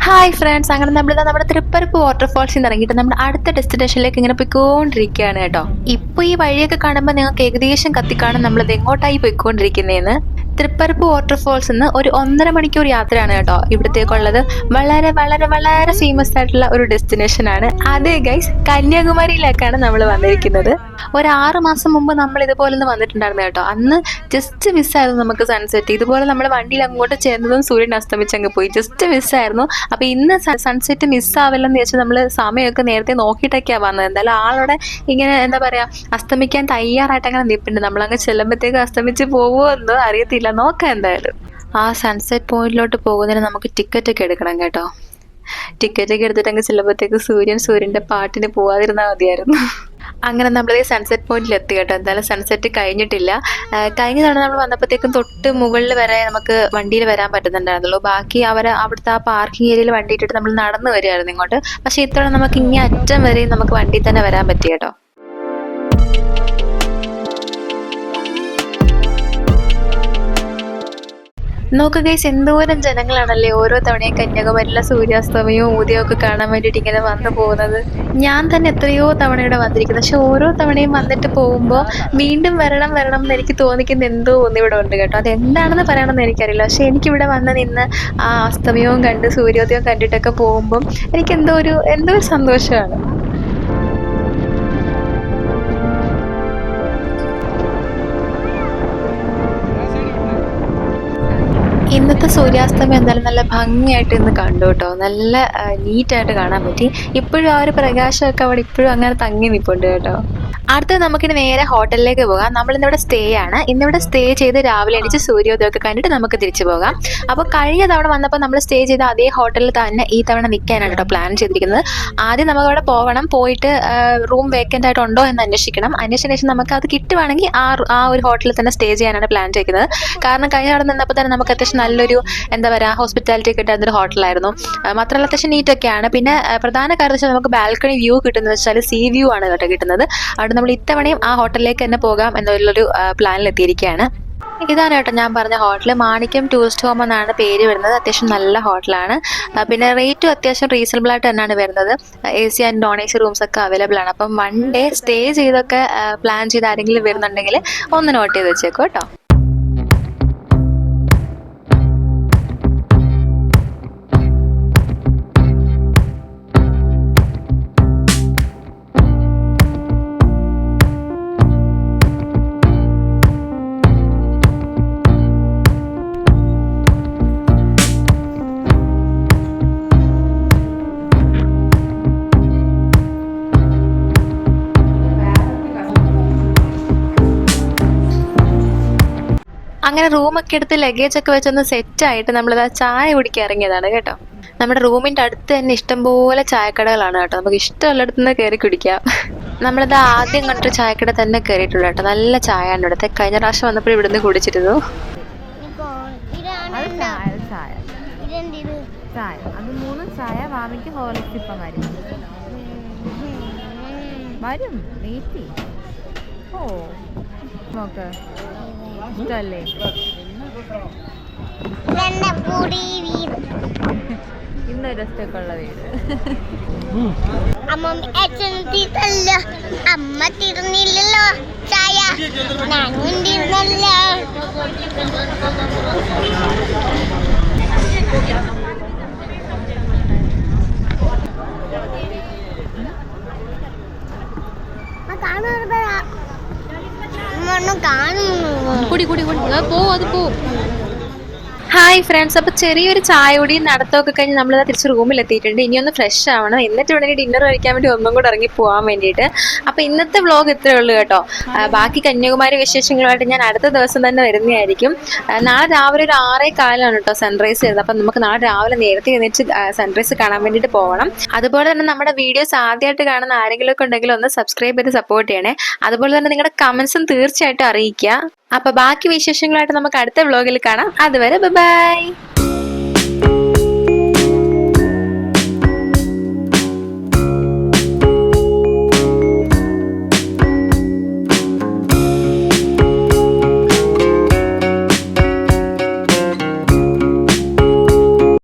Hi friends, അങ്ങനെ നമ്മുടെ തൃപ്പരപ്പ് വാട്ടർഫോൾസിൽ നിന്ന് ഇറങ്ങിയിട്ട് നമ്മുടെ അടുത്ത ഡെസ്റ്റിനേഷനിലേക്ക് ഇങ്ങനെ പോയിക്കൊണ്ടിരിക്കുകയാണ് കേട്ടോ. ഇപ്പൊ ഈ വഴിയൊക്കെ കാണുമ്പോൾ നിങ്ങൾക്ക് ഏകദേശം കത്തിക്കാണും നമ്മളത് എങ്ങോട്ടായി പോയിക്കൊണ്ടിരിക്കുന്നതെന്ന്. തൃപ്പരപ്പ് വാട്ടർഫോൾസ് നിന്ന് ഒരു 1.5 മണിക്കൂർ യാത്രയാണ് കേട്ടോ ഇവിടത്തേക്കുള്ളത്. വളരെ വളരെ വളരെ ഫേമസ് ആയിട്ടുള്ള ഒരു ഡെസ്റ്റിനേഷൻ ആണ്. അതെ ഗൈസ്, കന്യാകുമാരിയിലേക്കാണ് നമ്മൾ വന്നിരിക്കുന്നത്. ഒരു 6 മാസം മുമ്പ് നമ്മൾ ഇതുപോലെ ഒന്ന് വന്നിട്ടുണ്ടായിരുന്നു കേട്ടോ. അന്ന് ജസ്റ്റ് മിസ്സായിരുന്നു നമുക്ക് സൺസെറ്റ്. ഇതുപോലെ നമ്മൾ വണ്ടിയിൽ അങ്ങോട്ട് ചേർന്നതും സൂര്യൻ അസ്തമിച്ചങ്ങ് പോയി. ജസ്റ്റ് മിസ്സായിരുന്നു. അപ്പൊ ഇന്ന് സൺസെറ്റ് മിസ്സാവില്ലെന്ന് വെച്ചാൽ നമ്മൾ സമയമൊക്കെ നേരത്തെ നോക്കിയിട്ടൊക്കെയാണ് വന്നത്. എന്തായാലും ആളോടെ ഇങ്ങനെ എന്താ പറയാ അസ്തമിക്കാൻ തയ്യാറായിട്ട് അങ്ങനെ നിൽപ്പുണ്ട്. നമ്മളങ്ങ് ചെല്ലുമ്പോഴത്തേക്ക് അസ്തമിച്ച് പോവുമോ എന്നോ അറിയത്തില്ല. നോക്കാം എന്തായാലും. ആ സൺസെറ്റ് പോയിന്റിലോട്ട് പോകുന്നതിന് നമുക്ക് ടിക്കറ്റ് ഒക്കെ എടുക്കണം കേട്ടോ. ടിക്കറ്റ് ഒക്കെ എടുത്തിട്ട് അങ്ങ് ചെല്ലുമ്പോഴത്തേക്ക് സൂര്യന്റെ പാട്ടിന് പോവാതിരുന്നാൽ മതിയായിരുന്നു. അങ്ങനെ നമ്മൾ ഈ സൺസെറ്റ് പോയിന്റിൽ എത്തി കേട്ടോ. എന്തായാലും സൺസെറ്റ് കഴിഞ്ഞിട്ടില്ല. കഴിഞ്ഞ തവണ നമ്മൾ വന്നപ്പോഴത്തേക്കും തൊട്ട് മുകളിൽ വരെ നമുക്ക് വണ്ടിയിൽ വരാൻ പറ്റുന്നുണ്ടായിരുന്നുള്ളൂ. ബാക്കി അവിടുത്തെ ആ പാർക്കിംഗ് ഏരിയയിൽ വണ്ടി ഇട്ടിട്ട് നമ്മൾ നടന്നു വരികയായിരുന്നു ഇങ്ങോട്ട്. പക്ഷെ ഇത്തവണ നമുക്ക് ഇങ്ങനെ അറ്റം വരെ നമുക്ക് വണ്ടി തന്നെ വരാൻ പറ്റി കേട്ടോ. നോക്കുക ഗൈസ്, എന്തോരം ജനങ്ങളാണല്ലേ ഓരോ തവണയും കന്യാകുമാരിയിലെ സൂര്യാസ്തമയവും ഊദയവും ഒക്കെ കാണാൻ വേണ്ടിയിട്ട് ഇങ്ങനെ വന്നു പോകുന്നത്. ഞാൻ തന്നെ എത്രയോ തവണ ഇവിടെ വന്നിരിക്കുന്നത്. പക്ഷെ ഓരോ തവണയും വന്നിട്ട് പോകുമ്പോൾ വീണ്ടും വരണം എന്ന് എനിക്ക് തോന്നിക്കുന്ന എന്തോ ഒന്നിവിടെ ഉണ്ട് കേട്ടോ. അതെന്താണെന്ന് പറയണമെന്ന് എനിക്കറിയില്ല. പക്ഷെ എനിക്കിവിടെ വന്ന് നിന്ന് ആ അസ്തമയവും കണ്ട് സൂര്യോദയവും കണ്ടിട്ടൊക്കെ പോകുമ്പം എനിക്ക് എന്തോ ഒരു സന്തോഷമാണ്. ഇന്നത്തെ സൂര്യാസ്തമയം എന്തായാലും നല്ല ഭംഗിയായിട്ട് ഇന്ന് കണ്ടു കേട്ടോ. നല്ല നീറ്റായിട്ട് കാണാൻ പറ്റി. ഇപ്പോഴും ആ ഒരു പ്രകാശമൊക്കെ അവിടെ ഇപ്പോഴും അങ്ങനെ തങ്ങി നിൽപ്പുണ്ട് കേട്ടോ. അടുത്തത് നമുക്കിനി നേരെ ഹോട്ടലിലേക്ക് പോകാം. നമ്മളിന്നിവിടെ സ്റ്റേ ആണ്. ഇന്നിവിടെ സ്റ്റേ ചെയ്ത് രാവിലെ എണീച്ച് സൂര്യോദയമൊക്കെ കണ്ടിട്ട് നമുക്ക് തിരിച്ചു പോകാം. അപ്പോൾ കഴിഞ്ഞ തവണ വന്നപ്പോൾ നമ്മൾ സ്റ്റേ ചെയ്ത അതേ ഹോട്ടലിൽ തന്നെ ഈ തവണ നിൽക്കാനാണ് കേട്ടോ പ്ലാൻ ചെയ്തിരിക്കുന്നത്. ആദ്യം നമുക്ക് അവിടെ പോയിട്ട് റൂം വേക്കൻ്റ് ആയിട്ടുണ്ടോ എന്ന് അന്വേഷിക്കണം. അന്വേഷിച്ച ശേഷം നമുക്ക് അത് കിട്ടുവാണെങ്കിൽ ആ ഒരു ഹോട്ടലിൽ തന്നെ സ്റ്റേ ചെയ്യാനാണ് പ്ലാൻ ചെയ്യുന്നത്. കാരണം കഴിഞ്ഞ തവണ നിന്നപ്പോൾ തന്നെ നമുക്ക് അത്യാവശ്യം നല്ലൊരു എന്താ പറയുക ഹോസ്പിറ്റാലിറ്റി കിട്ടുന്ന ഒരു ഹോട്ടലായിരുന്നു. മാത്രമല്ല അത്യാവശ്യം നീറ്റൊക്കെയാണ്. പിന്നെ പ്രധാന കാര്യം വെച്ചാൽ നമുക്ക് ബാൽക്കണി വ്യൂ കിട്ടുന്നത് വെച്ചാൽ സീ വ്യൂ ആണ് കേട്ടോ കിട്ടുന്നത്. അവിടെ നമ്മൾ ഇത്തവണയും ആ ഹോട്ടലിലേക്ക് തന്നെ പോകാം എന്നുള്ളൊരു പ്ലാനിലെത്തിയിരിക്കുകയാണ്. ഇതാണ് കേട്ടോ ഞാൻ പറഞ്ഞ ഹോട്ടൽ. മാണിക്യം ടൂറിസ്റ്റ് ഹോം എന്നാണ് പേര് വരുന്നത്. അത്യാവശ്യം നല്ല ഹോട്ടലാണ്. പിന്നെ റേറ്റും അത്യാവശ്യം റീസണബിൾ ആയിട്ട് തന്നെയാണ് വരുന്നത്. AC and non AC rooms ഒക്കെ അവൈലബിൾ ആണ്. അപ്പം 1 ഡേ സ്റ്റേ ചെയ്തൊക്കെ പ്ലാൻ ചെയ്ത് ആരെങ്കിലും വരുന്നുണ്ടെങ്കിൽ ഒന്ന് നോട്ട് ചെയ്ത് വെച്ചേക്കോ കേട്ടോ. അങ്ങനെ റൂമൊക്കെ എടുത്ത് ലഗേജൊക്കെ വെച്ചൊന്ന് സെറ്റായിട്ട് നമ്മളിത് ചായ കുടിക്കാൻ ഇറങ്ങിയതാണ് കേട്ടോ. നമ്മുടെ റൂമിൻ്റെ അടുത്ത് തന്നെ ഇഷ്ടംപോലെ ചായക്കടകളാണ് കേട്ടോ. നമുക്ക് ഇഷ്ടമുള്ളിടത്ത് നിന്ന് കയറി കുടിക്കാം. നമ്മളിത് ആദ്യം കണ്ടിട്ട് ചായക്കട തന്നെ കയറിയിട്ടുള്ളൂ കേട്ടോ. നല്ല ചായയാണ് ഇവിടുത്തെ. കഴിഞ്ഞ പ്രാവശ്യം വന്നപ്പോൾ ഇവിടുന്ന് കുടിച്ചിരുന്നു. ഇഷ്ടല്ലേ ഇന്നൊരു ദിവസത്തേക്കുള്ള വീട്. അമ്മ തീർന്നില്ലല്ലോ ചായ, ഞാനും തീർന്നല്ലോ. ഹായ് ഫ്രണ്ട്സ്, അപ്പോൾ ചെറിയൊരു ചായ കൂടി നടത്തമൊക്കെ കഴിഞ്ഞ് നമ്മളിതാ തിരിച്ച് റൂമിലെത്തിയിട്ടുണ്ട്. ഇനി ഒന്ന് ഫ്രഷ് ആവണം. എന്നിട്ട് വേണമെങ്കിൽ ഡിന്നർ കഴിക്കാൻ വേണ്ടി ഒന്നും കൂടെ ഇറങ്ങി പോകാൻ വേണ്ടിയിട്ട്. അപ്പോൾ ഇന്നത്തെ വ്ളോഗ് ഇത്രയേ ഉള്ളൂ കേട്ടോ. ബാക്കി കന്യാകുമാരി വിശേഷങ്ങളുമായിട്ട് ഞാൻ അടുത്ത ദിവസം തന്നെ വരുന്നതായിരിക്കും. നാളെ രാവിലെ ഒരു 6:15 കേട്ടോ സൺറൈസ് വരുന്നത്. അപ്പം നമുക്ക് നാളെ രാവിലെ നേരത്തെ എഴുന്നേറ്റ് സൺറൈസ് കാണാൻ വേണ്ടിയിട്ട് പോകണം. അതുപോലെ തന്നെ നമ്മുടെ വീഡിയോസ് ആദ്യമായിട്ട് കാണുന്ന ആരെങ്കിലും ഒക്കെ ഉണ്ടെങ്കിൽ ഒന്ന് സബ്സ്ക്രൈബ് ചെയ്ത് സപ്പോർട്ട് ചെയ്യണേ. അതുപോലെ തന്നെ നിങ്ങളുടെ കമൻസും തീർച്ചയായിട്ടും അറിയിക്കുക. അപ്പോൾ ബാക്കി വിശേഷങ്ങളായിട്ട് നമുക്ക് അടുത്ത വ്ളോഗിൽ കാണാം. അതുവരെ ബൈ.